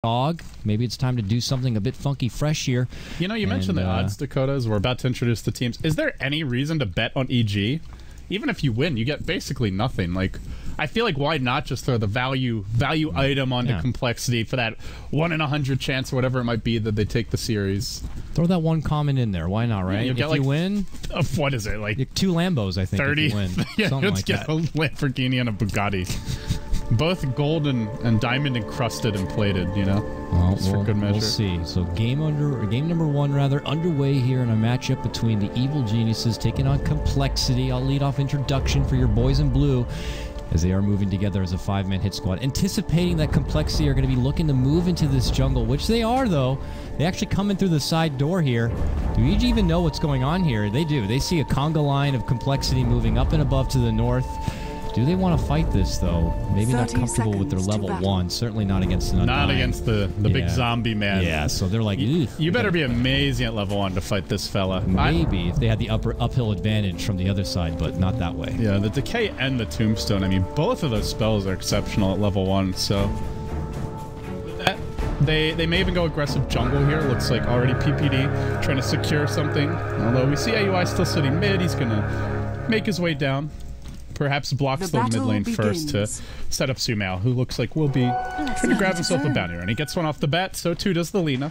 dog. Maybe it's time to do something a bit funky fresh here. You know, you mentioned the odds, Dakota, as we're about to introduce the teams. Is there any reason to bet on EG? Even if you win, you get basically nothing. Like, I feel like why not just throw the value item onto complexity for that 1 in 100 chance or whatever it might be that they take the series. Throw that one comment in there. Why not, right? Yeah, if you win, what is it, like 2 Lambos, I think, 30? if you win. Yeah, something let's like get a Lamborghini and a Bugatti. Both gold and diamond encrusted and plated, you know? Well, just for good measure. We'll see. So game number 1 underway here in a matchup between the Evil Geniuses taking on Complexity. I'll lead off introduction for your boys in blue as they are moving together as a 5-man hit squad. Anticipating that Complexity are going to be looking to move into this jungle, which they are, though. They actually come in through the side door here. Do EG even know what's going on here? They do. They see a conga line of Complexity moving up and above to the north. Do they want to fight this, though? Maybe not comfortable with their level 1. Certainly not against an Not against the big zombie man. Yeah, so they're like, you better be amazing at level 1 to fight this fella. Maybe if they had the uphill advantage from the other side, but not that way. Yeah, the Decay and the Tombstone. I mean, both of those spells are exceptional at level 1, so... They may even go aggressive jungle here. Looks like already PPD trying to secure something. Although we see AUI still sitting mid. He's going to make his way down. Perhaps blocks the mid lane first to set up Sumail, who looks like will be trying to grab himself a bounty run. He gets one off the bat, so too does the Lina.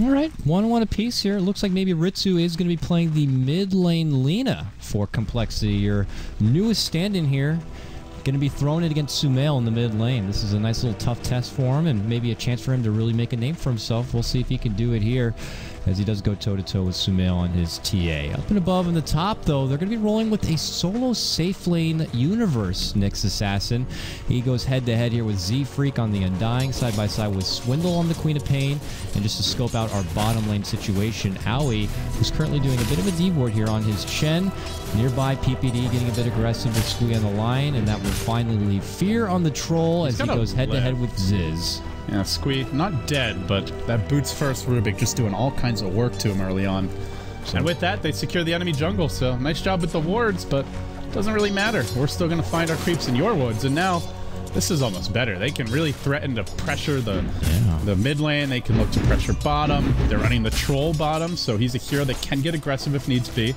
All right, 1-1 apiece here. It looks like maybe Ritsu is going to be playing the mid lane Lina for Complexity. Your newest stand-in here. Going to be throwing it against Sumail in the mid lane. This is a nice little tough test for him and maybe a chance for him to really make a name for himself. We'll see if he can do it here as he does go toe-to-toe with Sumail on his TA. Up and above in the top, though, they're going to be rolling with a solo safe lane Universe Nyx Assassin. He goes head-to-head here with Z-Freak on the Undying, side-by-side with Swindle on the Queen of Pain. And just to scope out our bottom lane situation, Aoi, who's currently doing a bit of a D-ward here on his Chen. Nearby, PPD getting a bit aggressive with Squee on the line, and that will finally leave Fear on the Troll as he goes head-to-head with Ziz. Yeah, Squee, not dead, but that boots first Rubik just doing all kinds of work to him early on. And with that, they secure the enemy jungle, so nice job with the wards, but doesn't really matter. We're still going to find our creeps in your woods, and now this is almost better. They can really threaten to pressure the mid lane. They can look to pressure bottom. They're running the Troll bottom, so he's a hero that can get aggressive if needs be.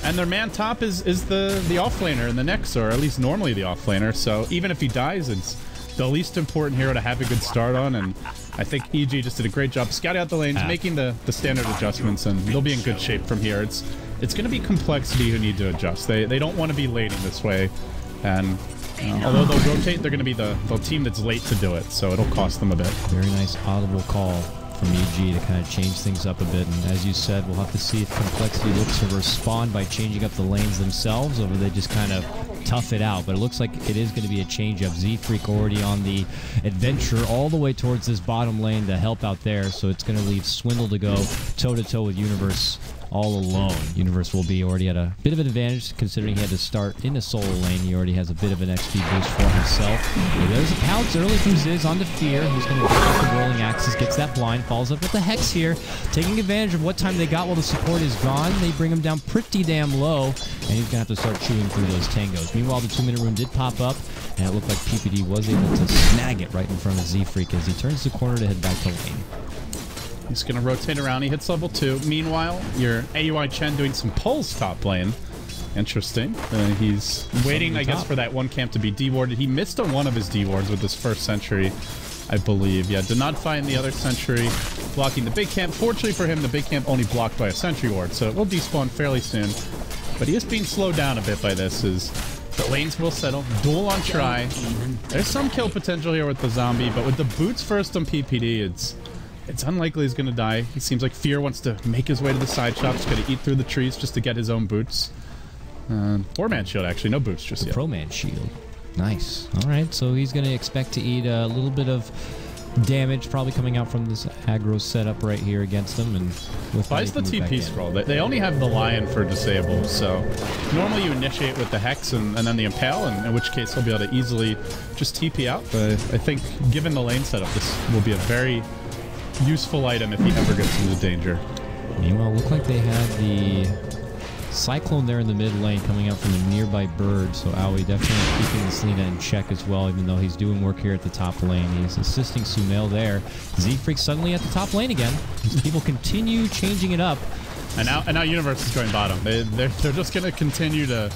And their man top is the off-laner in the Nyx, or at least normally the off-laner, so even if he dies, it's the least important hero to have a good start on, and I think EG just did a great job scouting out the lanes, making the standard adjustments, and they'll be in good shape from here. It's going to be Complexity who need to adjust. They don't want to be laning this way, and although they'll rotate, they're going to be the team that's late to do it, so it'll cost them a bit. Very nice audible call from EG to kind of change things up a bit, and as you said, we'll have to see if Complexity looks to respond by changing up the lanes themselves, or they just kind of tough it out. But it looks like it is going to be a change-up. Z-Freak already on the adventure all the way towards this bottom lane to help out there, so it's going to leave Swindle to go toe-to-toe with Universe all alone. Universe will be already at a bit of an advantage considering he had to start in a solo lane. He already has a bit of an XP boost for himself. But there's a pounce early from Ziz onto Fear. He's going to pick up the rolling axes, gets that blind, follows up with the Hex here, taking advantage of what time they got while the support is gone. They bring him down pretty damn low, and he's going to have to start chewing through those tangos. Meanwhile, the 2-minute rune did pop up, and it looked like PPD was able to snag it right in front of Z-Freak as he turns the corner to head back to lane. He's going to rotate around. He hits level 2. Meanwhile, your AUI Chen doing some pulls top lane. Interesting. He's waiting, I guess, for that one camp to be D-warded. He missed on one of his D-wards with this first sentry, I believe. Yeah, did not find the other sentry blocking the big camp. Fortunately for him, the big camp only blocked by a sentry ward, so it will despawn fairly soon. But he is being slowed down a bit by this, as the lanes will settle. Duel on try. There's some kill potential here with the zombie, but with the boots first on PPD, it's unlikely he's going to die. It seems like Fear wants to make his way to the side shop. He's going to eat through the trees just to get his own boots. 4-man shield, actually. No boots just yet. Pro-man shield. Nice. All right, so he's going to expect to eat a little bit of damage probably coming out from this aggro setup right here against them. And buys the TP scroll. They only have the Lion for disable, so normally you initiate with the Hex and then the Impale, in which case he'll be able to easily just TP out. But I think given the lane setup, this will be a very useful item if he ever gets into danger. Meanwhile, look like they had the Cyclone there in the mid lane coming out from a nearby bird, so Aoi definitely keeping this Lina in check as well, even though he's doing work here at the top lane. He's assisting Sumail there. Z-Freak suddenly at the top lane again. These people continue changing it up. And now Universe is going bottom. They're just going to continue to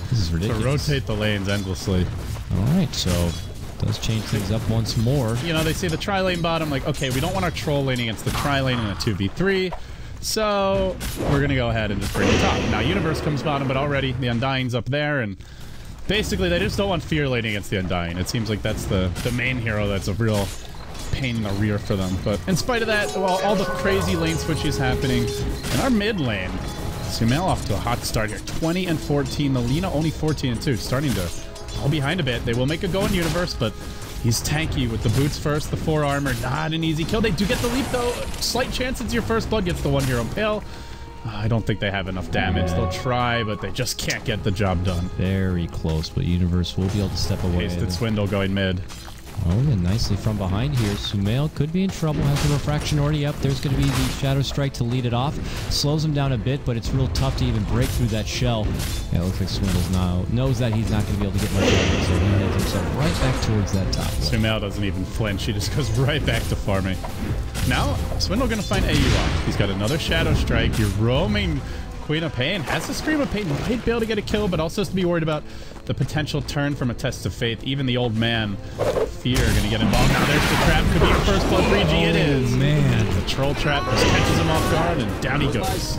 rotate the lanes endlessly. All right, so does change things up once more. You know, they see the tri-lane bottom, like, okay, we don't want our troll lane against the tri-lane in a 2v3, so we're going to go ahead and just bring it top. Now, Universe comes bottom, but already the Undying's up there, and basically they just don't want Fear laning against the Undying. It seems like that's the main hero that's a real pain in the rear for them. But in spite of that, well, all the crazy lane switches happening, in our mid lane, Sumail off to a hot start here. 20 and 14. The Lina only 14 and 2. Starting to fall behind a bit. They will make a go in Universe, but he's tanky with the boots first, the 4 armor. Not an easy kill. They do get the leap, though. Slight chance it's your first blood. Gets the 1 hero pale. I don't think they have enough damage. They'll try, but they just can't get the job done. Very close, but Universe will be able to step away. Hasted Swindle going mid. Oh, and nicely from behind here. Sumail could be in trouble. Has the refraction already up. There's going to be the Shadow Strike to lead it off. Slows him down a bit, but it's real tough to even break through that shell. Yeah, it looks like Swindle's now knows that he's not going to be able to get much damage, so he heads himself right back towards that top. Sumail doesn't even flinch. He just goes right back to farming. Now, Swindle going to find AU off. He's got another Shadow Strike. You're roaming. Queen of Pain has the Scream of Pain, might be able to get a kill, but also has to be worried about the potential turn from a Test of Faith. Even the old man, Fear, going to get involved. Now there's the trap. Could be your first blood 3G. It is. Man. The troll trap just catches him off guard, and down he goes.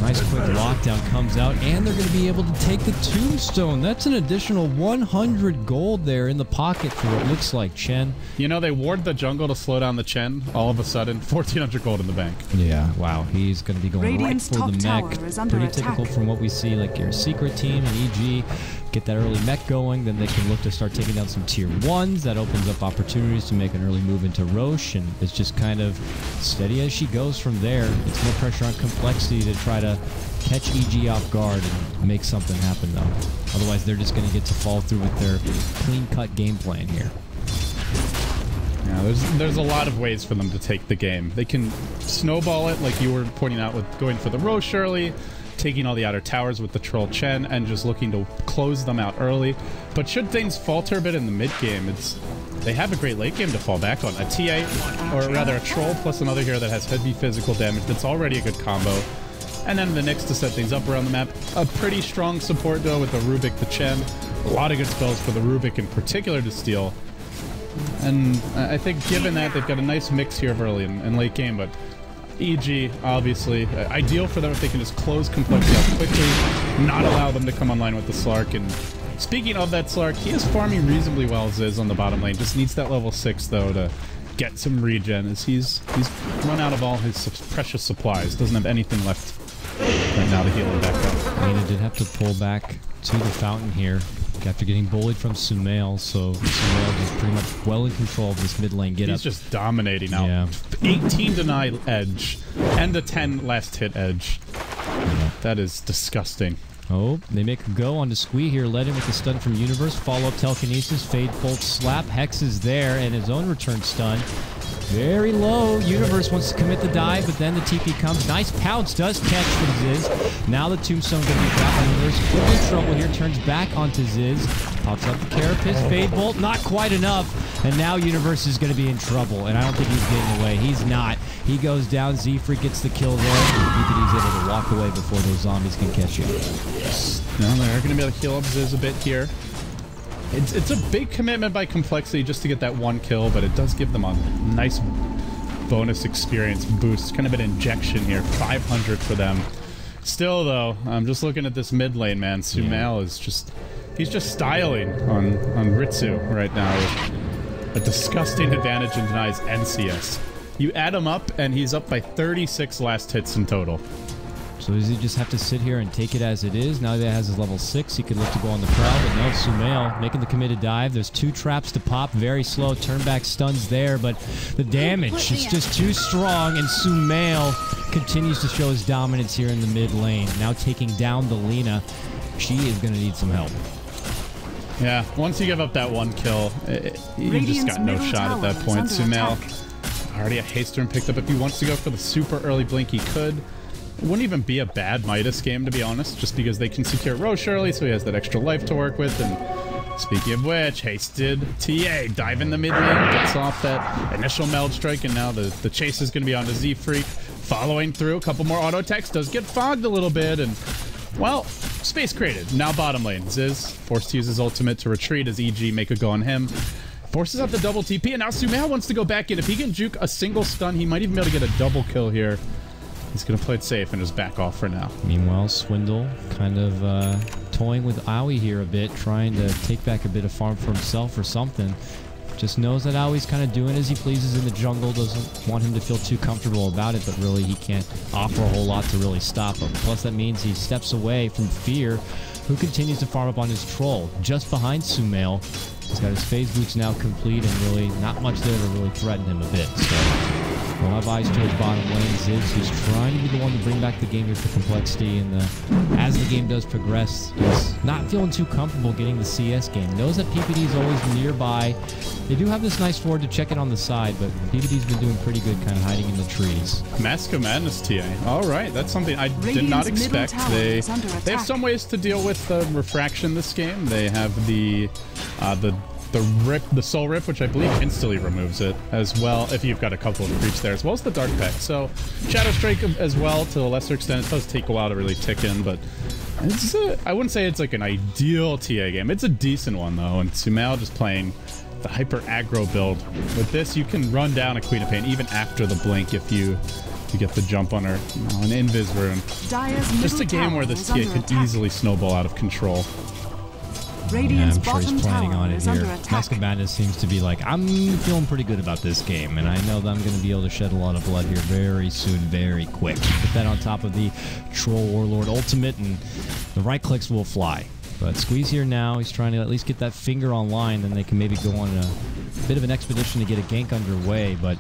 Nice quick lockdown comes out, and they're going to be able to take the tombstone. That's an additional 100 gold there in the pocket for what looks like Chen. You know, they ward the jungle to slow down the Chen. All of a sudden, 1,400 gold in the bank. Yeah, wow. He's going to be going Radiant's right for the mech. Pretty attack. typical from what we see, like your secret team and EG. Get that early mech going, then they can look to start taking down some tier 1s. That opens up opportunities to make an early move into Roche, and it's just kind of steady as she goes from there. It's more pressure on Complexity to try to catch EG off guard and make something happen, though. Otherwise, they're just going to get to fall through with their clean-cut game plan here. Yeah, there's a lot of ways for them to take the game. They can snowball it, like you were pointing out, with going for the Roche early, taking all the outer towers with the Troll Chen, and just looking to close them out early. But should things falter a bit in the mid game, they have a great late game to fall back on. A TA, or rather a Troll plus another hero that has heavy physical damage. That's already a good combo. And then the Nyx to set things up around the map. A pretty strong support, though, with the Rubik, the Chen. A lot of good spells for the Rubik in particular to steal. And I think given that, they've got a nice mix here of early and late game, but EG, obviously, ideal for them if they can just close Complexity out quickly, not allow them to come online with the Slark. And speaking of that Slark, he is farming reasonably well, Ziz, on the bottom lane. Just needs that level 6, though, to get some regen, as he's run out of all his precious supplies. Doesn't have anything left right now to heal him back up. Lina did have to pull back to the fountain here after getting bullied from Sumail, so Sumail is pretty much well in control of this mid lane get up. He's just dominating now. Yeah. 18 deny edge and a 10 last hit edge. Yeah. That is disgusting. Oh, they make a go onto Squee here, led in with the stun from Universe, follow-up telekinesis, fade bolt slap, Hex is there, and his own return stun. Very low. Universe wants to commit the dive, but then the TP comes. Nice pounce does catch from Ziz. Now the tombstone going to be dropped on Universe. Could be in trouble here. Turns back onto Ziz. Pops up the Carapace. Fade bolt. Not quite enough. And now Universe is going to be in trouble. And I don't think he's getting away. He's not. He goes down. Z-Freak gets the kill there. EPD's able to walk away before those zombies can catch you. Now they're going to be able to heal up Ziz a bit here. It's a big commitment by Complexity just to get that one kill, but it does give them a nice bonus experience boost. Kind of an injection here. 500 for them. Still, though, I'm just looking at this mid lane, man. Sumail is just... He's just styling on Ritsu right now with a disgusting advantage and denies NCS. You add him up, and he's up by 36 last hits in total. So does he just have to sit here and take it as it is? Now that he has his level 6, he could look to go on the prowl, but no, Sumail making the committed dive. There's 2 traps to pop, very slow. Turn back stuns there, but the damage is just too strong, and Sumail continues to show his dominance here in the mid lane. Now taking down the Lina. She is going to need some help. Yeah, once you give up that one kill, you just got no shot at that point. Sumail already a haste turn picked up. If he wants to go for the super early blink, he could. wouldn't even be a bad Midas game, to be honest, just because they can secure Roche early, so he has that extra life to work with. And speaking of which, hasted TA, dive in the mid lane, gets off that initial meld strike, and now the chase is going to be on to Z-Freak. Following through, a couple more auto attacks, does get fogged a little bit, and, well, space created. Now bottom lane, Ziz forced to use his ultimate to retreat as EG make a go on him. Forces out the double TP, and now Sumail wants to go back in. If he can juke a single stun, he might even be able to get a double kill here. He's going to play it safe and just back off for now. Meanwhile, Swindle kind of toying with Aoi here a bit, trying to take back a bit of farm for himself or something. Just knows that Aoi's kind of doing as he pleases in the jungle, doesn't want him to feel too comfortable about it, but really he can't offer a whole lot to really stop him. Plus that means he steps away from Fear, who continues to farm up on his troll. Just behind Sumail, he's got his phase boots now complete and really not much there to really threaten him a bit. So we'll have eyes towards bottom lane. Ziz, who's trying to be the one to bring back the game here for complexity, and as the game does progress, he's not feeling too comfortable getting the CS game. Knows that PPD is always nearby. They do have this nice forward to check it on the side, but PPD's been doing pretty good kind of hiding in the trees. Mask of Madness TA. All right, that's something I did not expect. They have some ways to deal with refraction this game. They have the Soul Rip, which I believe instantly removes it as well, if you've got a couple of creeps there, as well as the Dark Peck. So Shadow Strike as well, to a lesser extent. It does take a while to really tick in, but it's I wouldn't say it's like an ideal TA game. It's a decent one, though, and Sumail just playing the hyper aggro build. With this, you can run down a Queen of Pain even after the blink if you get the jump on her. An Invis rune. Just a game where this TA could easily snowball out of control. Yeah, I'm sure he's planning on it here. Mask of Madness seems to be like, I'm feeling pretty good about this game, and I know that I'm going to be able to shed a lot of blood here very soon, very quick. Put that on top of the Troll Warlord ultimate, and the right clicks will fly. But Squeeze here now, he's trying to at least get that finger online, then they can maybe go on a bit of an expedition to get a gank underway, but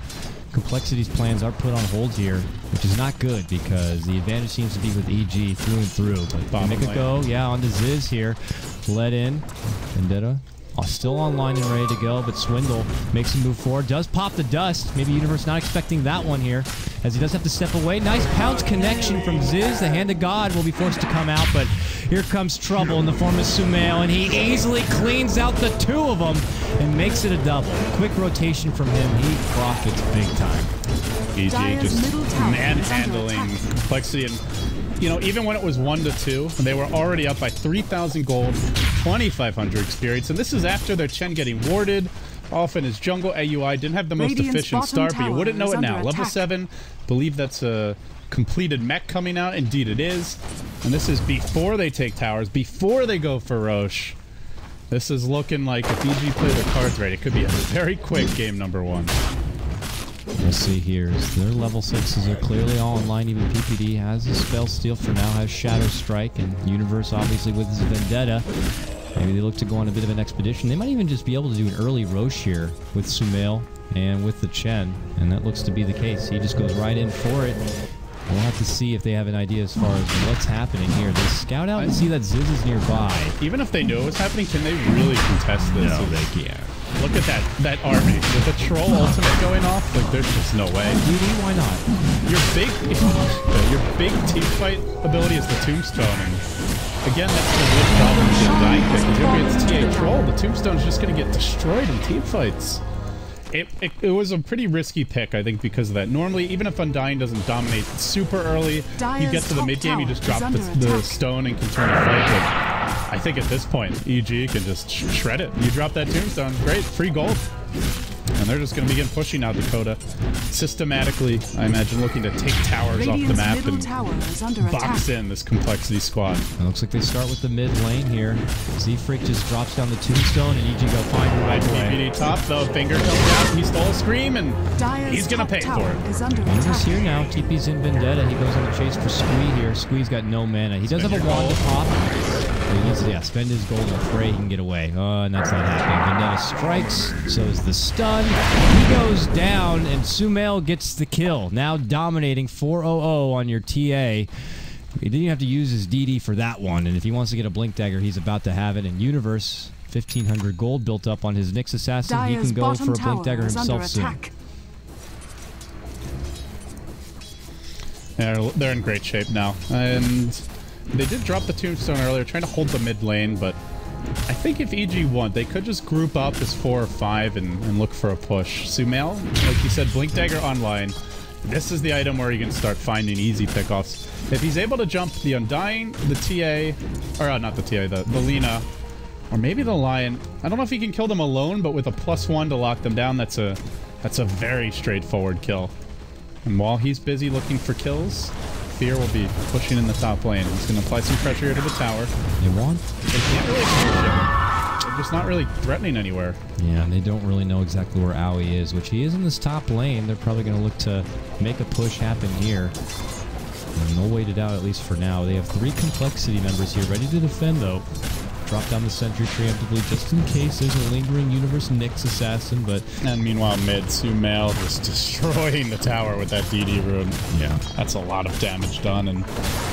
Complexity's plans are put on hold here, which is not good because the advantage seems to be with EG through and through. But make a go, yeah, on to Ziz here. Let in. Vendetta still online and ready to go, but Swindle makes him move forward. Does pop the dust. Maybe Universe not expecting that one here, as he does have to step away. Nice pounce connection from Ziz. The Hand of God will be forced to come out, but here comes trouble in the form of Sumail, and he easily cleans out the two of them and makes it a double. Quick rotation from him. He profits big time. EG just manhandling Complexity, and you know, even when it was 1-2, they were already up by 3,000 gold, 2,500 experience, and this is after their Chen getting warded off in his jungle. AUI didn't have the most efficient start, but you wouldn't know it now. Level 7, believe that's a completed mech coming out. Indeed it is. And this is before they take towers, before they go for Roche. This is looking like if EG play their cards right, it could be a very quick game number 1. We'll see here. Their level 6s are clearly all online. Even PPD has a spell steal for now, has Shadow Strike, and Universe obviously with his Vendetta. Maybe they look to go on a bit of an expedition. They might even just be able to do an early Roche here with Sumail and with the Chen, and that looks to be the case. He just goes right in for it. We'll have to see if they have an idea as far as what's happening here. They scout out and see that Ziz is nearby. Even if they knew what was happening, can they really contest this? No, they can't. Look at that army with the troll ultimate going off. Like, there's just no way. DD, why not? Your big team fight ability is the tombstone, and again, that's the real problem with the dying pick. If it's TA troll, the tombstone's just going to get destroyed in team fights. It was a pretty risky pick, I think, because of that. Normally, even if Undying doesn't dominate super early, you get to the mid game, you just drop the stone and can turn a fight. But I think at this point, EG can just shred it. You drop that tombstone, great, free gold. And they're just going to begin pushing out Dakota systematically, I imagine, looking to take towers off the map and box in this Complexity squad. It looks like they start with the mid lane here. Z-Freak just drops down the tombstone, and EG go find him right away. PPD top, though, finger comes out, he stole a scream, and he's going to pay for it. He's here now. TP's in Vendetta. He goes on the chase for Squee here. Squee's got no mana. He does have a wand to pop. He needs to, spend his gold and pray he can get away. Oh, and that's not happening. Vendetta strikes, so is the stun. He goes down, and Sumail gets the kill. Now dominating 4-0-0 on your TA. He didn't even have to use his DD for that one, and if he wants to get a Blink Dagger, he's about to have it. And Universe, 1,500 gold built up on his Nyx Assassin. He can go for a Blink Dagger himself soon. They're in great shape now. And they did drop the tombstone earlier, trying to hold the mid lane, but I think if EG won, they could just group up as 4 or 5 and look for a push. Sumail, like you said, Blink Dagger online. This is the item where you can start finding easy pickoffs. If he's able to jump the Undying, the TA, or not the TA, the Lina, or maybe the Lion. I don't know if he can kill them alone, but with a +1 to lock them down, that's a very straightforward kill. And while he's busy looking for kills, Fear will be pushing in the top lane. He's going to apply some pressure here to the tower. They won? They can't really push him. They're just not really threatening anywhere. Yeah, and they don't really know exactly where Owie is, which he is in this top lane. They're probably going to look to make a push happen here. And they'll wait it out, at least for now. They have 3 complexity members here, ready to defend, though. Drop down the sentry preemptively just in case there's a lingering Universe Nyx assassin, but... And meanwhile, mid, Sumail just destroying the tower with that DD rune. Yeah. That's a lot of damage done, and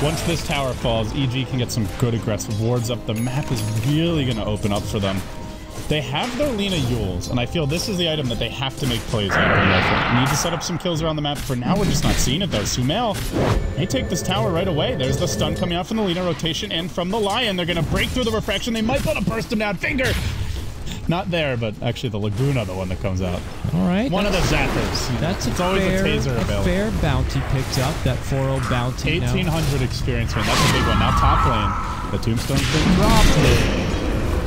once this tower falls, EG can get some good aggressive wards up. The map is really going to open up for them. They have their Lina Yules, and I feel this is the item that they have to make plays on. Need to set up some kills around the map. For now, we're just not seeing it, though. Sumail may take this tower right away. There's the stun coming out from the Lina rotation and from the Lion. They're going to break through the refraction. They might be able to burst him down. Finger! Not there, but actually the Laguna, the one that comes out. All right. One of the Zappers. That's it's always a taser available. Fair bounty picked up. That 4-0 bounty 1,800 experience win. That's a big one. Now top lane. The Tombstone's been dropped.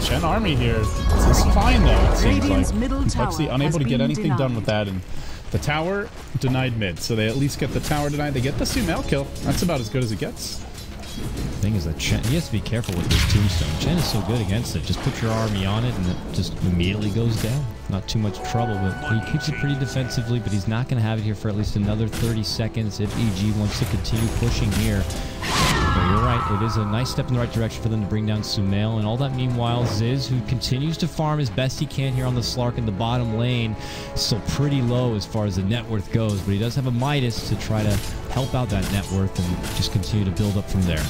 Shen army here. This is fine though, it seems like. Complexity unable to get anything done with that, and the tower denied mid, so they at least get the tower denied. They get the Sumail kill. That's about as good as it gets. The thing is that Chen, he has to be careful with this tombstone. Chen is so good against it. Just put your army on it and it just immediately goes down. Not too much trouble, but he keeps it pretty defensively, but he's not going to have it here for at least another 30 seconds if EG wants to continue pushing here. But you're right, it is a nice step in the right direction for them to bring down Sumail, and all that meanwhile, Ziz, who continues to farm as best he can here on the Slark in the bottom lane, still pretty low as far as the net worth goes, but he does have a Midas to try to help out that net worth and just continue to build up from there.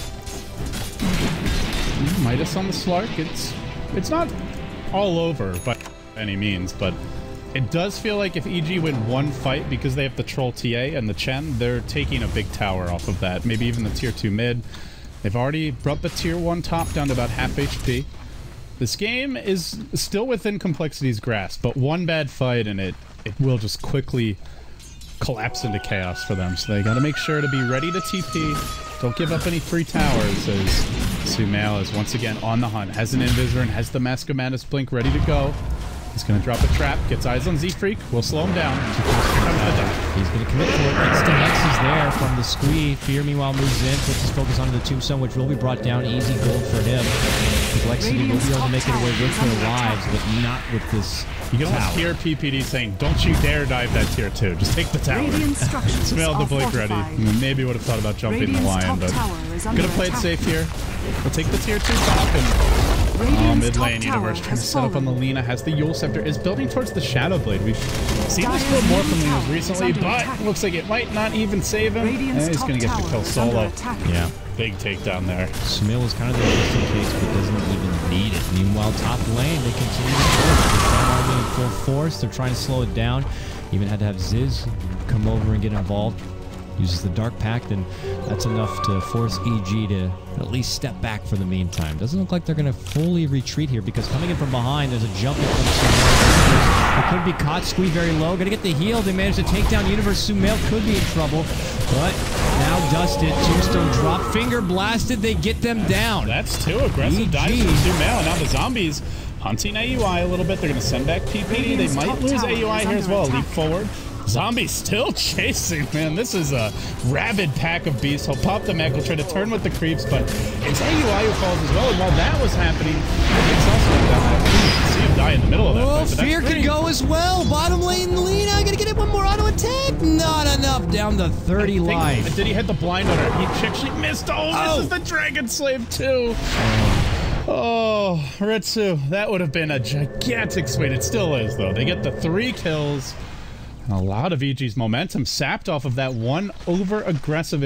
Midas on the Slark, it's not all over by any means, but it does feel like if EG win one fight because they have the Troll TA and the Chen, they're taking a big tower off of that. Maybe even the tier 2 mid. They've already brought the tier 1 top down to about half HP. This game is still within Complexity's grasp, but one bad fight and it will just quickly collapse into chaos for them. So they got to make sure to be ready to TP. Don't give up any free towers, as Sumail is once again on the hunt. Has an Invisor and has the Mask of Madness blink ready to go. He's going to drop a trap, gets eyes on Z-Freak, we'll slow him down. He's going to commit for it. Instant Hex is there from the Squee. Fear, meanwhile, moves in, puts his focus onto the Tombstone, which will be brought down. Easy gold for him. Complexity will be able to make it away with their lives, but not with this. You can almost hear PPD saying, don't you dare dive that tier 2. Just take the tower. Smell the blink ready. Maybe would have thought about jumping the Lion, but gonna play it safe here. We'll take the tier 2 top and mid lane Universe trying to set up on the Lina. Has the Yule Scepter, is building towards the Shadow Blade. We've seen this build more from Linas recently, but looks like it might not even save him. And he's gonna get the kill solo. Yeah. Big takedown there. Sumail was kind of the interesting case, but doesn't even need it. Meanwhile, top lane, they continue to push. The Shen army in full force. They're trying to slow it down. Even had to have Ziz come over and get involved. Uses the Dark Pact, and that's enough to force EG to at least step back for the meantime. Doesn't look like they're going to fully retreat here, because coming in from behind, there's a jump in from Sumail. It could be caught. Squee very low. Going to get the heal. They managed to take down Universe. Sumail could be in trouble, but now dusted. Tombstone drop. Finger blasted. They get them down. That's two aggressive dives from Sumail, and now the zombies hunting AUI a little bit. They're going to send back PPD. They might lose AUI here as well. Leap forward. Zombies still chasing, man. This is a rabid pack of beasts. He'll pop the mech, he'll try to turn with the creeps, but it's AUI who falls as well. And while that was happening, it's also see him die in the middle of that. Oh, Fear could go as well. Bottom lane, Lina. Gonna get it one more auto attack. Not enough. Down to 30 life. Did he hit the blind on her? He actually missed. Oh, this is the Dragon Slave too. Oh, Ritsu. That would have been a gigantic swing. It still is, though. They get the 3 kills. And a lot of EG's momentum sapped off of that one over-aggressive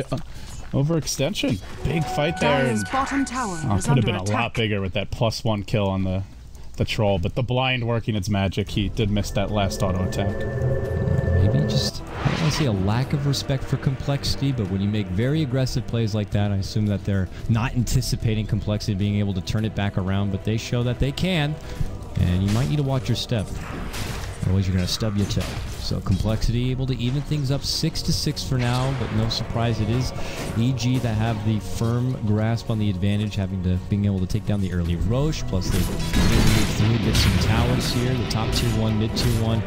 overextension. Big fight there. And, could have been a lot bigger with that +1 kill on the troll, but the blind working its magic, he did miss that last auto attack. Maybe just, I don't want to say a lack of respect for complexity, but when you make very aggressive plays like that, I assume that they're not anticipating complexity being able to turn it back around, but they show that they can, and you might need to watch your step. Otherwise, you're going to stub your toe. So complexity able to even things up 6-6 for now, but no surprise it is EG that have the firm grasp on the advantage, being able to take down the early Roche, plus they move through, get some towers here. The top tier 1, mid tier 1,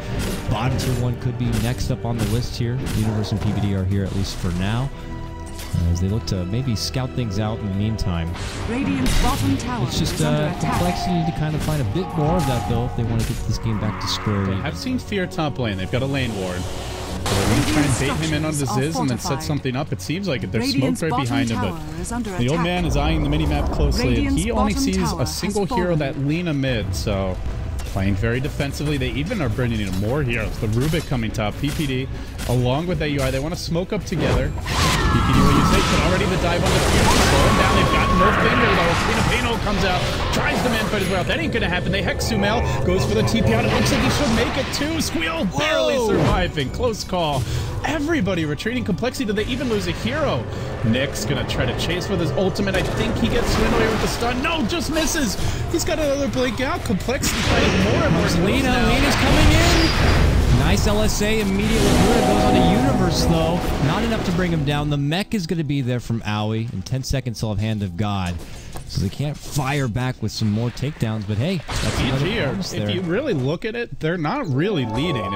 bottom tier 1 could be next up on the list here. Universe and PBD are here at least for now, as they look to maybe scout things out in the meantime. Radiant's bottom tower It's just is under attack. complexity to kind of find a bit more of that, though, if they want to get this game back to square even. I've seen Fear top lane. They've got a lane ward. So they're going to try and bait him in on the Ziz and then set something up. It seems like it. There's smoke right behind him, but the old man is eyeing the minimap closely, and he only sees a single hero, that Lina mid, so playing very defensively. They even are bringing in more heroes. The Rubik coming top, PPD, along with AUI. They want to smoke up together. PPD will use it, but already the dive on the field. Slow him down. They've got no finger, though. Selena Pano comes out, tries the man fight as well. That ain't going to happen. They hex Sumail, goes for the TP out. It looks like he should make it too. Squeal barely surviving. Close call. Everybody retreating complexity. Did they even lose a hero? Nick's going to try to chase with his ultimate. I think he gets swindled here with the stun. No, just misses. He's got another blink out. Complexity fighting more and more. Lena's coming in. Nice LSA immediately. It goes on to Universe, though. Not enough to bring him down. The mech is going to be there from Aoi. In 10 seconds, he'll have Hand of God. So they can't fire back with some more takedowns, but hey, that's EG, if you really look at it, they're not really leading,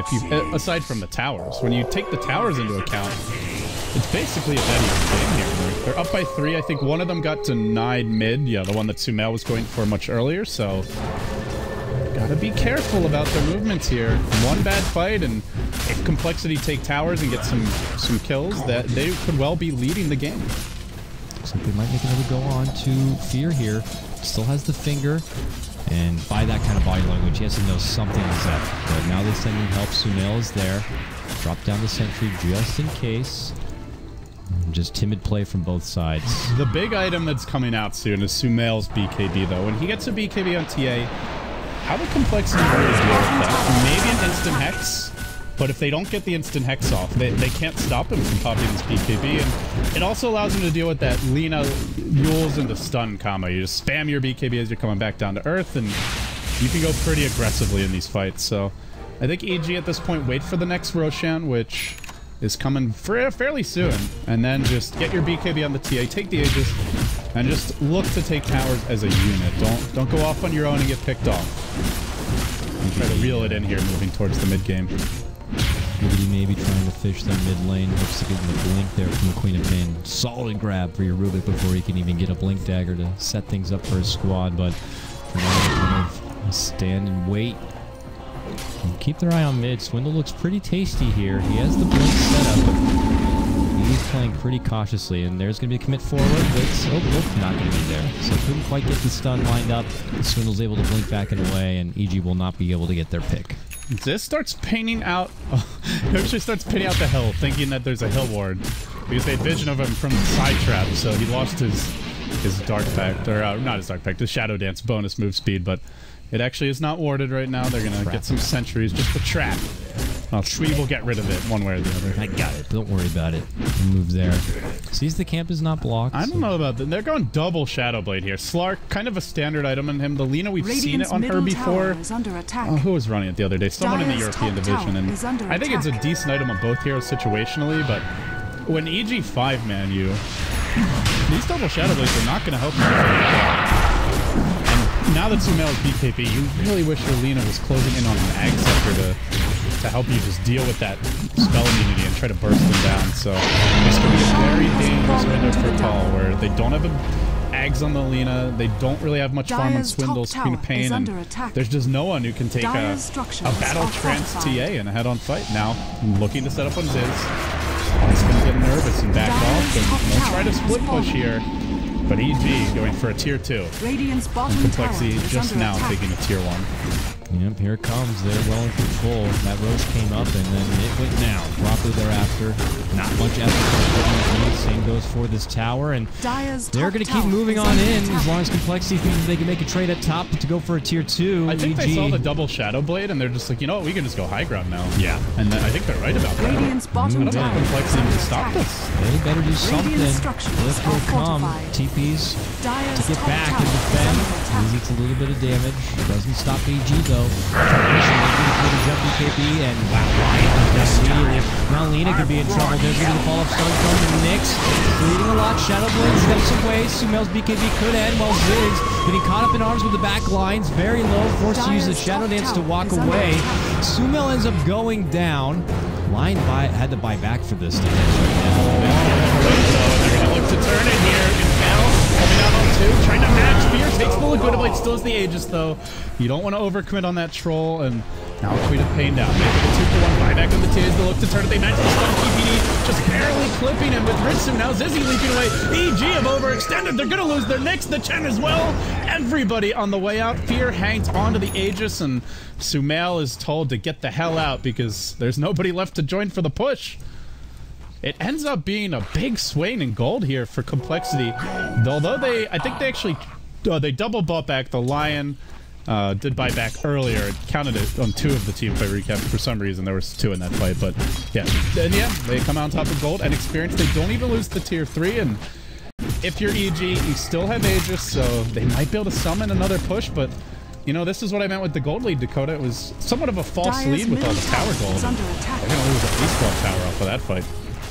aside from the towers. When you take the towers into account, it's basically a dead even game here. They're up by 3. I think one of them got denied mid. Yeah, the one that Sumail was going for much earlier, so gotta be careful about their movements here. One bad fight, and if complexity take towers and get some kills, that they could well be leading the game. Looks like they might make another go on to Fear here. Still has the finger, and by that kind of body language, he has to know something is up. But now they're sending help. Sumail is there. Drop down the sentry just in case. Just timid play from both sides. The big item that's coming out soon is Sumail's BKB, though. When he gets a BKB on TA, how would complexity really deal with that? Maybe an instant hex, but if they don't get the instant hex off, they can't stop him from popping his BKB, and it also allows him to deal with that Lina Yules into stun combo. You just spam your BKB as you're coming back down to earth, and you can go pretty aggressively in these fights. So I think EG at this point wait for the next Roshan, which is coming fairly soon, and then just get your BKB on the TA, take the Aegis, and just look to take towers as a unit. Don't go off on your own and get picked off. And try to reel it in here, moving towards the mid game. Maybe trying to fish that mid lane. Looks to give him a blink there from the Queen of Pain. Solid grab for your Rubik before he can even get a blink dagger to set things up for his squad, but for now, kind of stand and wait. And keep their eye on mid. Swindle looks pretty tasty here. He has the blink set up, but he's playing pretty cautiously, and there's going to be a commit forward. Not going to be there. So couldn't quite get the stun lined up. Swindle's able to blink back and away, and EG will not be able to get their pick. This starts painting out. He actually starts painting out the hill, thinking that there's a hill ward, because they had vision of him from the side trap, so he lost his dark pact, or not his dark pact, his shadow dance bonus move speed, but it actually is not warded right now. They're gonna get some sentries, just a trap. Well, Shui will get rid of it one way or the other. I got it. Don't worry about it. Move there. Sees the camp is not blocked. I don't know about that. They're going double Shadow Blade here. Slark, kind of a standard item on him. The Lina, we've seen it on her before. Who was running it the other day? Someone in the European division. And I think it's a decent item on both heroes situationally, but when EG 5-man you, these double Shadow Blades are not going to help you. And now that Sumail is BKB, you really wish your Lina was closing in on an Ag Scepter to help you just deal with that spell immunity and try to burst them down. So this could be a very dangerous window for Paul, where they don't have Ags on the Lina, they don't really have much farm on Swindle's Queen of Pain, and there's just no one who can take a battle trance TA in a head-on fight. Now, looking to set up on Ziz. He's going to get nervous and back off, and they'll try to split push here. But EG going for a tier 2. And complexity just now taking a tier 1. Yep, here it comes. They're well in control. That Roche came up and then it went down. Promptly thereafter. Not much effort. Same goes for this tower. And they're going to keep moving on in as long as Complexity thinks they can make a trade at top to go for a tier 2. I think they saw the double Shadow Blade and they're just like, you know what, we can just go high ground now. Yeah. And I think they're right about that. Radiant's bottom I don't know if Complexity can stop this. They better do something. Lift will come. TPs to get back and defend. He eats a little bit of damage. Doesn't stop AG though. The jump BKB and wow. Now Lina could be in trouble. There's going to fall off Stone from the Nyx. Bleeding a lot. Shadow Blade steps away. Sumel's BKB could end while Ziggs getting caught up in arms with the back lines. Very low. Forced to use the Shadow Dance to walk away. Sumel ends up going down. Line had to buy back for this damage right now. They're going to look to turn it here. Coming out on 2, trying to match. Fear takes the Liquid Blade, still has the Aegis though. You don't want to overcommit on that troll, and now Queen of Pain down. Make it a 2-for-1 buyback on the Tiz. They look to turn it. They match the stun TPD, just barely clipping him with Ritsu. Now Zizzy leaping away. EG have overextended. They're going to lose their Nyx, the Chen as well. Everybody on the way out. Fear hangs onto the Aegis, and Sumel is told to get the hell out because there's nobody left to join for the push. It ends up being a big swing in gold here for Complexity. Although I think they actually, they double bought back. The Lion did buy back earlier. It counted it on 2 of the team fight recaps. For some reason, there was 2 in that fight. But yeah, in the end, they come out on top of gold and experience. They don't even lose the tier 3. And if you're EG, you still have Aegis, so they might be able to summon another push. But you know, this is what I meant with the gold lead, Dakota. It was somewhat of a false lead with all the tower gold. They're going to lose at least 12 tower off of that fight.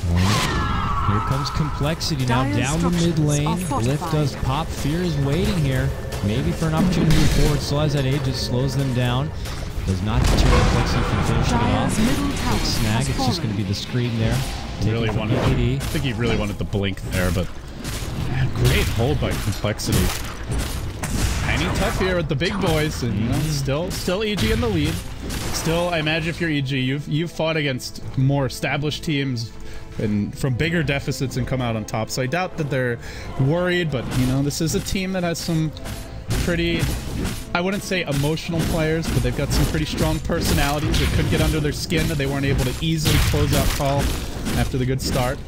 Here comes Complexity now down the mid lane. Lift does pop. Fear is waiting here. Maybe for an opportunity to move forward. Still has that Aegis, slows them down. Does not deter Complexity from finishing it off. Big snag. It's just going to be the screen there. Really wanted. I think he really wanted the blink there, but man, great hold by Complexity. Hanging tough here with the big boys, and you know, still EG in the lead. Still, I imagine if you're EG, you've fought against more established teams and from bigger deficits and come out on top. So I doubt that they're worried, but you know, this is a team that has some pretty, I wouldn't say emotional players, but they've got some pretty strong personalities that could get under their skin that they weren't able to easily close out call after the good start.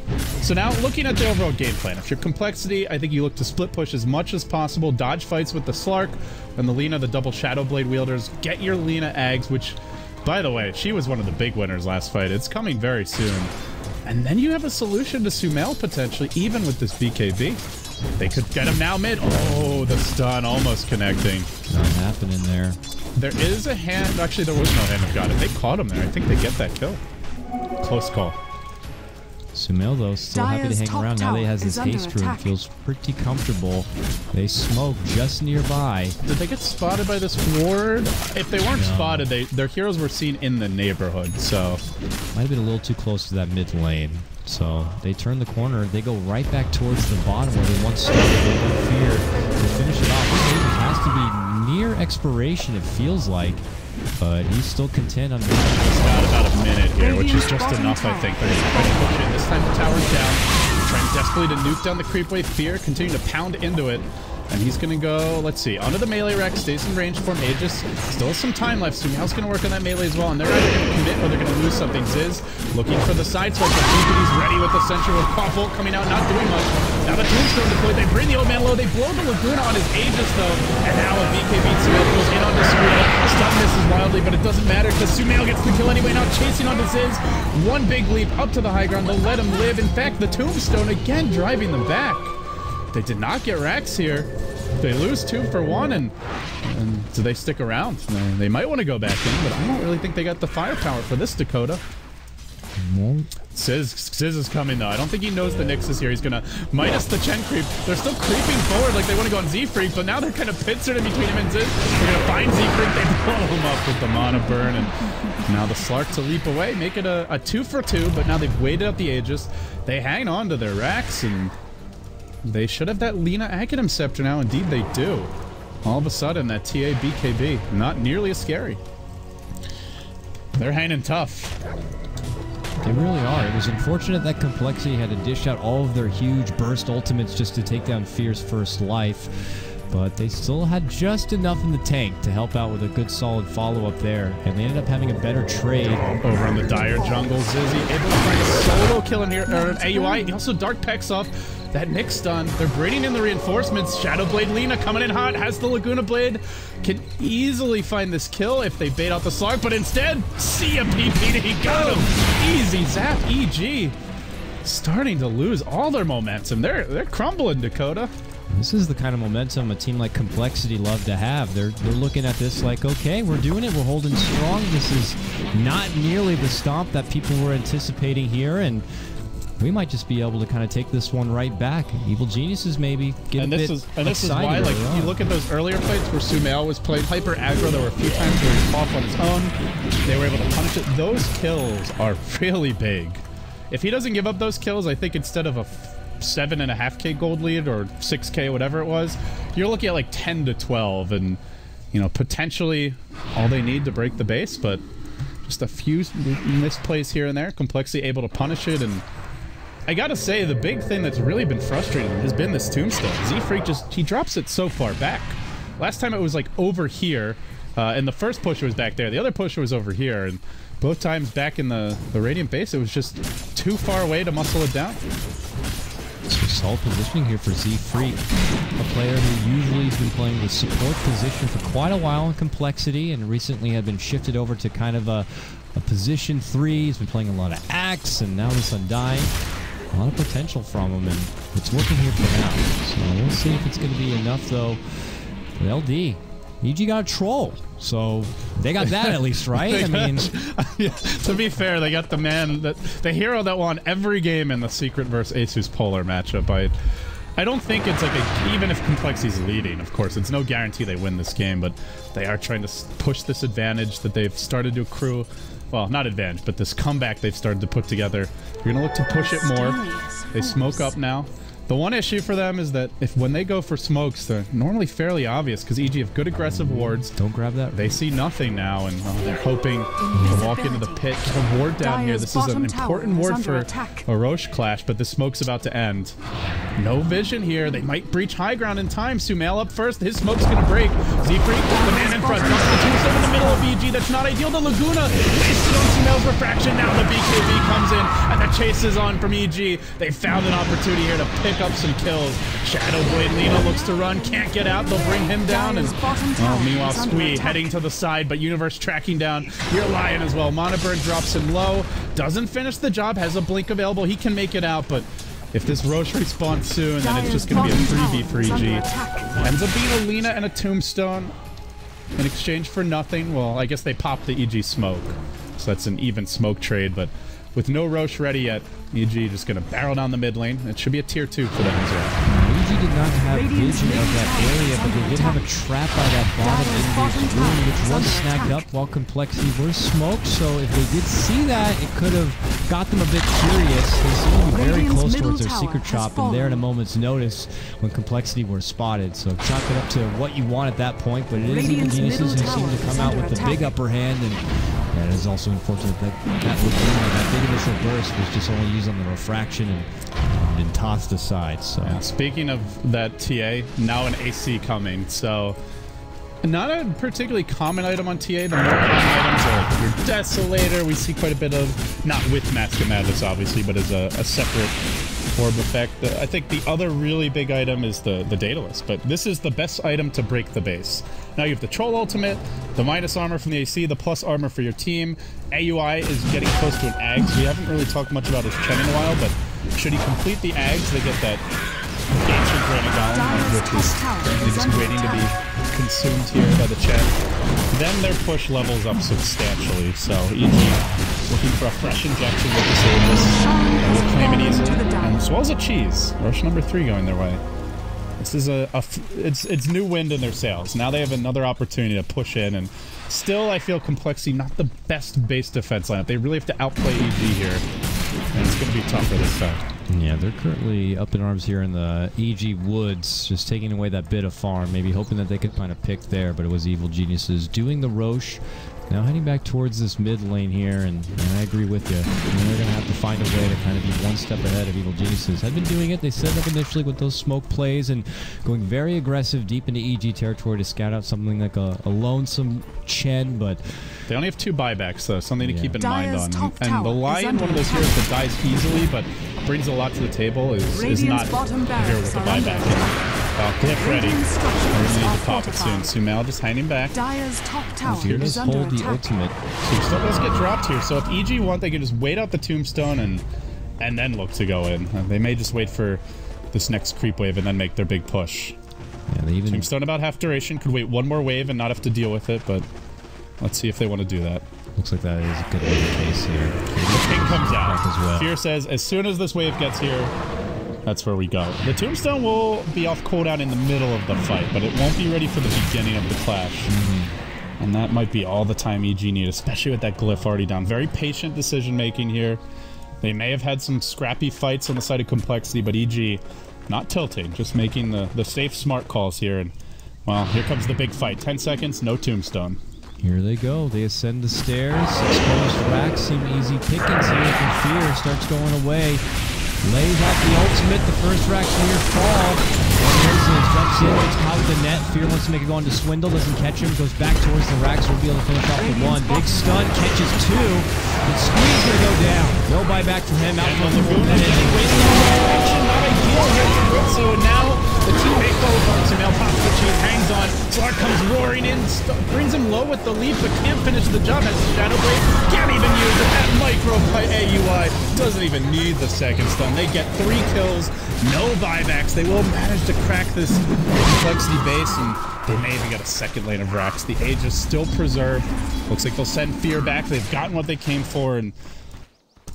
So now looking at the overall game plan, if you're Complexity, I think you look to split push as much as possible, dodge fights with the Slark and the Lina, the double Shadow Blade wielders, get your Lina Ags, which by the way, she was one of the big winners last fight. It's coming very soon. And then you have a solution to Sumel potentially, even with this BKB. They could get him now mid. Oh, the stun almost connecting. Not happening there. There is a hand. Actually, there was no hand of God. If they caught him there, I think they get that kill. Close call. Sumel, though, still happy to hang around. Now that he has his haste rune, feels pretty comfortable. They smoke just nearby. Did they get spotted by this ward? If they weren't spotted, their heroes were seen in the neighborhood, so... Might have been a little too close to that mid lane. So they turn the corner. They go right back towards the bottom where they once started. They don't fear to finish it off. This Aegis has to be near expiration, it feels like. But he's still content on the... He's got about a minute here, which is just enough, I think. They're going to push in. This time the tower's down. Trying desperately to nuke down the creep wave. Fear continuing to pound into it. And he's going to go, let's see, onto the melee rack, stays in range for him. Aegis still has some time left. Sumel's going to work on that melee as well. And they're either going to commit or they're going to lose something. Ziz looking for the side swipe, but BKB's ready with the sentry with Koffel coming out, not doing much. Now the tombstone deployed. They bring the old man low. They blow the Laguna on his Aegis, though. And now a BKB Sumel goes in onto Sumel. Stun misses wildly, but it doesn't matter because Sumel gets the kill anyway. Now chasing onto Ziz. One big leap up to the high ground. They'll let him live. In fact, the tombstone again driving them back. They did not get racks here. They lose 2 for 1, and so they stick around. They might want to go back in, but I don't really think they got the firepower for this, Dakota. Sizz is coming, though. I don't think he knows the Nyx is here. He's going to minus the Chen creep. They're still creeping forward like they want to go on Z-Freak, but now they're kind of pincered in between him and Sizz. They're going to find Z-Freak. They blow him up with the mana burn, and now the Slark to leap away, make it a 2 for 2, but now they've waited out the Aegis. They hang on to their racks, and they should have that Lina Academ Scepter now. Indeed, they do. All of a sudden, that TA BKB, not nearly as scary. They're hanging tough. They really are. It was unfortunate that Complexity had to dish out all of their huge burst ultimates just to take down Fear's first life. but they still had just enough in the tank to help out with a good solid follow-up there, and they ended up having a better trade. Over on the dire jungle, Zizzy able to find a solo kill in here, or an AUI. He also Dark Pecks off that Nick stun. They're bringing in the reinforcements. Shadowblade Lina coming in hot, has the Laguna Blade. Can easily find this kill if they bait out the Slark, but instead, see a PPD, got him. Easy zap, EG. Starting to lose all their momentum. They're crumbling, Dakota. This is the kind of momentum a team like Complexity love to have. They're looking at this like, okay, we're doing it. We're holding strong. This is not nearly the stomp that people were anticipating here, and we might just be able to kind of take this one right back. Evil Geniuses maybe get and a this bit is and this is excited why, like, early you on. look at those earlier fights where Sumail was playing hyper aggro. There were a few times where he off on his own. They were able to punish it. Those kills are really big. If he doesn't give up those kills, I think instead of a 7.5K gold lead or 6K, whatever it was, you're looking at like 10 to 12, and you know, potentially all they need to break the base, but just a few misplays here and there. Complexity able to punish it, and I gotta say, the big thing that's really been frustrating has been this tombstone. Z-Freak he drops it so far back. Last time it was like over here, and the first push was back there. The other push was over here, and both times back in the Radiant base, it was just too far away to muscle it down. So solid positioning here for Z-Freak, a player who usually has been playing the support position for quite a while in Complexity, and recently had been shifted over to kind of a position 3. He's been playing a lot of Axe, and now this Undying. A lot of potential from him, and it's working here for now. So we'll see if it's going to be enough, though. But LD, EG got a troll, so they got that at least, right? I mean, yeah, to be fair, they got the hero that won every game in the Secret versus Asus Polar matchup. I don't think it's like even if Complexity's leading, of course, it's no guarantee they win this game, but they are trying to push this advantage that they've started to accrue. Well, not advantage, but this comeback they've started to put together. You're gonna look to push it more. They smoke up now. The one issue for them is that when they go for smokes, they're normally fairly obvious because EG have good aggressive wards. Don't grab that. They see nothing now, and they're hoping to walk into the pit. A ward down here. This is an important ward for a Roche clash, but the smoke's about to end. No vision here. They might breach high ground in time. Sumail up first. His smoke's going to break. Z-Freak, the man in front, drops the tombstone in the middle of EG. That's not ideal. The Laguna wasted on Sumail's refraction. Now the BKB comes in, and the chase is on from EG. They found an opportunity here to pick up some kills. Shadowblade Lina looks to run, can't get out. They'll bring him down, and meanwhile Squee heading to the side, but Universe tracking down your Lion as well. Monobird drops him low, doesn't finish the job, has a blink available. He can make it out, but if this Roche respawns soon, then it's just going to be a freebie for EG. Ends up being a Lina and a Tombstone in exchange for nothing. Well, I guess they popped the EG smoke, so that's an even smoke trade, but with no Roche ready yet, EG just going to barrel down the mid lane. It should be a tier 2 for them as well. EG did not have vision of that area, but they did have a trap by that bottom Invis room, which was snagged up while Complexity were smoked, so if they did see that, it could have got them a bit curious. They seem to be very close towards their secret chop, and there at a moment's notice when Complexity were spotted. So chalk it up to what you want at that point, but it is Evil Geniuses who seem to come out with the big upper hand, and it is also unfortunate that that big initial burst was just only used on the refraction and been tossed aside. So yeah, speaking of that TA, now an AC coming. So not a particularly common item on TA. The more common items are like your Desolator. We see quite a bit of, not with Mask of Madness obviously, but as a separate orb effect. I think the other really big item is the Daedalus, but this is the best item to break the base. Now you have the Troll Ultimate, the minus armor from the AC, the plus armor for your team. AUI is getting close to an Ags. We haven't really talked much about his Chen in a while, but should he complete the Ags, they get that Ancient Renegon, which is currently just waiting to be consumed here by the Chen. Then their push levels up substantially, so EG looking for a fresh injection with the Sages. We'll claim it easily, and as well as a cheese. Rush number 3 going their way. This is it's new wind in their sails. Now they have another opportunity to push in, and still I feel Complexity not the best base defense lineup. They really have to outplay EG here, and it's going to be tougher this time. Yeah, they're currently up in arms here in the EG Woods, just taking away that bit of farm, maybe hoping that they could find a pick there, but it was Evil Geniuses doing the Roche, Now heading back towards this mid lane here, and I agree with you. They're going to have to find a way to kind of be one step ahead of Evil Geniuses. Had been doing it. They set up initially with those smoke plays and going very aggressive deep into EG territory to scout out something like a lonesome Chen, but... They only have 2 buybacks, though. Something to keep in mind on. And the tower Lion, one of those heroes that dies easily, but brings a lot to the table, is not a hero with a buyback. Glyph ready. We need to pop it soon. Sumail just hanging back. Dire's top tower Fear does is under hold the attack. ultimate. Tombstone does get dropped here, so if EG want, they can just wait out the Tombstone and then look to go in. They may just wait for this next creep wave and then make their big push. Yeah, they even... Tombstone about half duration. Could wait one more wave and not have to deal with it, but let's see if they want to do that. Looks like that is a good way the case here. The ping comes out. As well. Fear says, as soon as this wave gets here, that's where we go. The Tombstone will be off cooldown in the middle of the fight, but it won't be ready for the beginning of the clash. And that might be all the time EG need, especially with that Glyph already down. Very patient decision-making here. They may have had some scrappy fights on the side of complexity, but EG not tilting, just making the safe, smart calls here. And, well, here comes the big fight. 10 seconds, no Tombstone. Here they go. They ascend the stairs. Exposed racks seem easy pickings here from Fear. Starts going away. Lays out the ultimate. The first rack's near fall. Jumps in, gets caught with the net. Fear wants to make it go into Swindle. Doesn't catch him. Goes back towards the racks. Will be able to finish off the 1. Big stun. Catches 2. But Squeeze gonna go down. No buyback from him. Out from the full minute. Not ideal here for Ritsu. And now the teammate goes Sumail pops the cheese, hangs on. Slark comes roaring in, brings him low with the leap, but can't finish the job. Has the Shadow Blade, can't even use it. That micro AUI doesn't even need the second stun. They get 3 kills, no buybacks. They will manage to crack this complexity base, and they may even get a second lane of racks. The age is still preserved. Looks like they'll send Fear back. They've gotten what they came for, and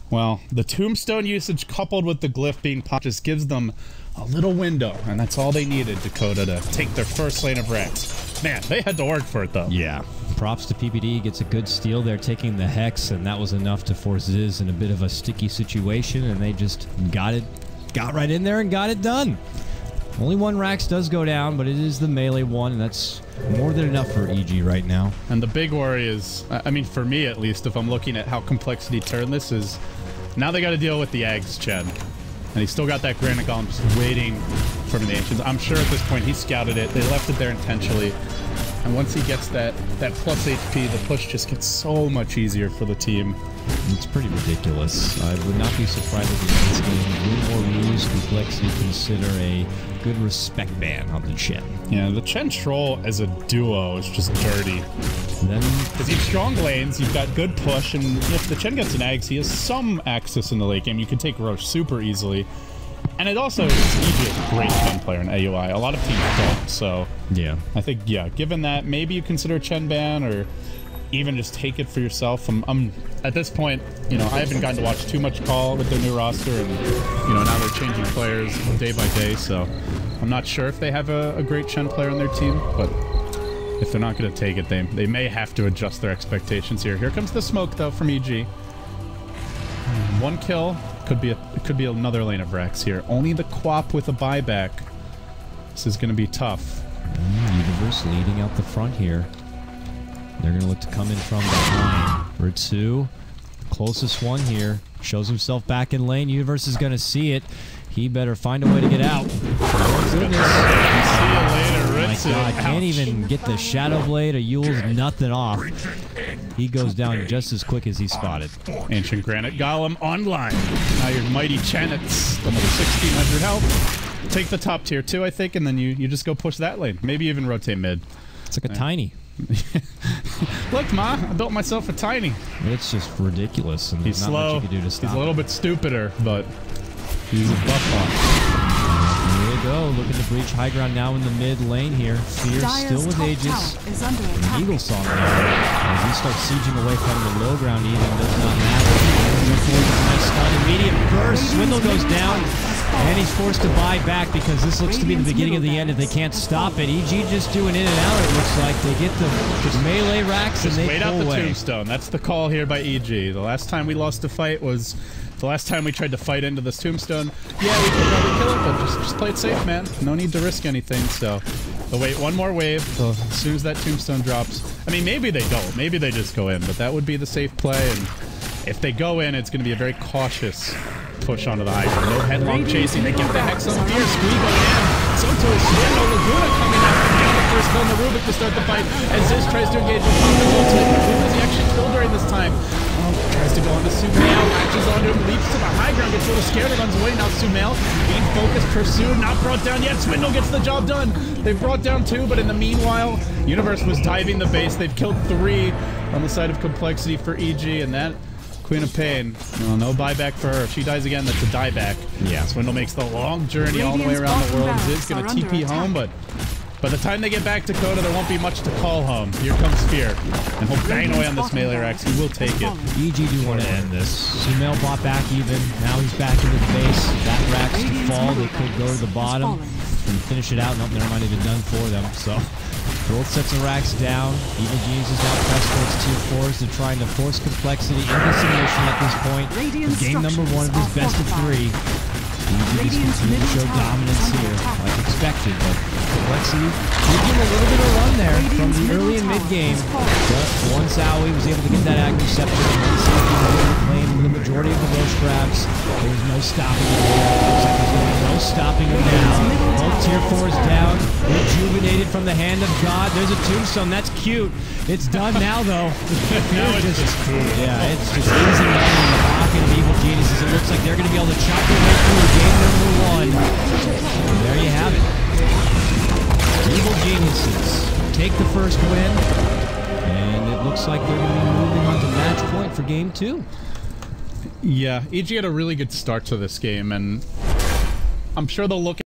well, the Tombstone usage coupled with the Glyph being popped just gives them a little window, and that's all they needed, Dakota, to take their first lane of racks. Man, they had to work for it, though. Yeah. Props to PPD. Gets a good steal there, taking the Hex, and that was enough to force Ziz in a bit of a sticky situation, and they just got right in there and got it done. Only 1 Rax does go down, but it is the melee one, and that's more than enough for EG right now. And the big worry is, I mean, for me at least, if I'm looking at how Complexity turned this, is now they got to deal with the Ags, Chen. And he's still got that Granite Golem just waiting from the Ancients. I'm sure at this point he scouted it. They left it there intentionally. And once he gets that plus HP, the push just gets so much easier for the team. It's pretty ridiculous. I would not be surprised if this game Win or lose Complexity consider a good respect ban on the Chen. Yeah, the Chen Troll as a duo is just dirty. Because you have strong lanes, you've got good push, and if the Chen gets an Ags, he has some access in the late game. You can take Roche super easily. And it also is EG a great Chen player in AUI. A lot of teams don't, so yeah. I think, yeah, given that, maybe you consider Chen ban, or even just take it for yourself. I'm at this point, you know, I haven't gotten to watch too much call with their new roster, and you know, now they're changing players day by day, so I'm not sure if they have a great Chen player on their team, but if they're not going to take it, they may have to adjust their expectations here. Here comes the smoke, though, from EG. 1 kill. It could be another lane of Rex here. Only the Quap with a buyback. This is going to be tough. Universe leading out the front here. They're going to look to come in from behind. Ritsu, closest one here, shows himself back in lane. Universe is going to see it. He better find a way to get out. Oh, goodness. See you later, Ritsu. Oh my God, can't even get the Shadow Blade or Yule's nothing off. He goes down just as quick as he spotted. Ancient Granite Golem online. Now your mighty Chen at almost 1600 health. Take the top tier 2, I think, and then you just go push that lane. Maybe even rotate mid. It's like a tiny. Look, Ma, I built myself a tiny. It's just ridiculous. And he's not slow. much you can do to stop he's a little bit stupider, but he's a buff on. Here we go. Looking to breach high ground now in the mid lane here. Fear still with Aegis. An Eagle Song there. As he starts sieging away from the low ground, even does not matter. Nice stun. Immediate burst. Swindle goes down. And he's forced to buy back because this looks to be the beginning of the end if they can't stop it. EG just doing in and out, it looks like. They get the melee racks and they wait pull out the away. Tombstone. That's the call here by EG. The last time we lost a fight was the last time we tried to fight into this Tombstone. Yeah, we could probably kill it, but just play it safe, man. No need to risk anything, so They'll wait one more wave as soon as that tombstone drops. I mean, maybe they don't. Maybe they just go in, but that would be the safe play. And if they go in, it's going to be a very cautious push onto the Hydra. No headlong chasing. They get the Hex on Fear. Squee going in. So to a Swindle. Laguna coming out. Get the first kill on the Rubik to start the fight. As Ziz tries to engage with Pop his ultimate. Who does he actually kill during this time? Tries to go on to Sumail. Latches onto him. Leaps to the high ground. Gets a little scared and runs away. Now Sumail being focused. Pursued. Not brought down yet. Swindle gets the job done. They've brought down 2, but in the meanwhile, Universe was diving the base. They've killed 3 on the side of Complexity for EG, and that Queen of Pain, well, no buyback for her. If she dies again, that's a dieback. Yeah. Swindle makes the long journey all the way around the world. Ziz gonna TP home, but by the time they get back to Coda, there won't be much to call home. Here comes Fear, and he'll bang away on this melee Rex. He will take it. EG do want to end this. Sumail bought back even. Now he's back into the base. That Rex to fall. They could go to the bottom and finish it out. Nope, never mind, even done for them. So both sets of racks down. Evil Genius is now pressed towards tier 4s. They're trying to force Complexity into submission at this point. Game number 1 of this best of 3. EG just continue to show dominance here, like expected, but Complexity taking a little bit of a run there from the early and mid-game. But once Aoi was able to get that Agni Scepter and claim the majority of the Roche grabs, there was no stopping him there. Looks like there's going to be no stopping him now. Both tier 4s down, rejuvenated from the hand of God. There's a tombstone, that's cute. It's done now, though. Now it's just cool. Yeah, it's just easy money in the pocket of Evil Geniuses. It looks like they're going to be able to chop their way through game number 1. And there you have it. Evil Geniuses take the first win, and it looks like they're going to be moving on to match point for game 2. Yeah, EG had a really good start to this game, and I'm sure they'll look